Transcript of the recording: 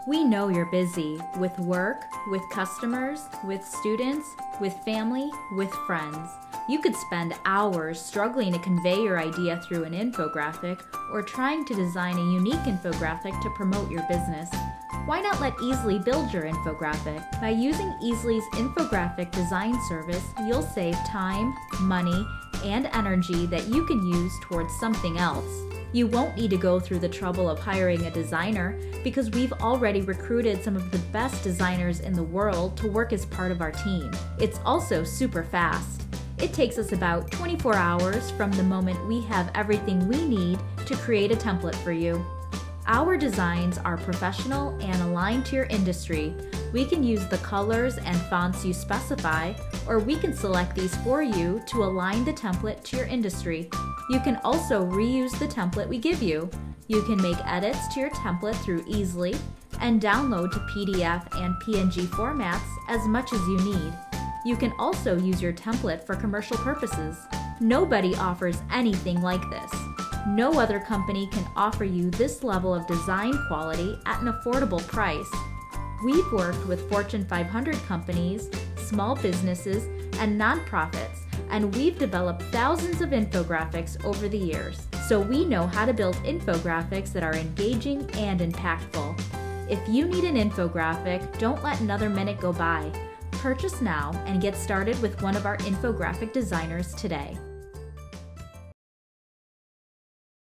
We know you're busy with work, with customers, with students, with family, with friends. You could spend hours struggling to convey your idea through an infographic or trying to design a unique infographic to promote your business. Why not let Easly build your infographic? By using Easly's infographic design service, you'll save time, money, and energy that you can use towards something else. You won't need to go through the trouble of hiring a designer because we've already recruited some of the best designers in the world to work as part of our team. It's also super fast. It takes us about 24 hours from the moment we have everything we need to create a template for you. Our designs are professional and aligned to your industry. We can use the colors and fonts you specify, or we can select these for you to align the template to your industry. You can also reuse the template we give you. You can make edits to your template through Easly and download to PDF and PNG formats as much as you need. You can also use your template for commercial purposes. Nobody offers anything like this. No other company can offer you this level of design quality at an affordable price. We've worked with Fortune 500 companies, small businesses, and nonprofits, and we've developed thousands of infographics over the years. So we know how to build infographics that are engaging and impactful. If you need an infographic, don't let another minute go by. Purchase now and get started with one of our infographic designers today.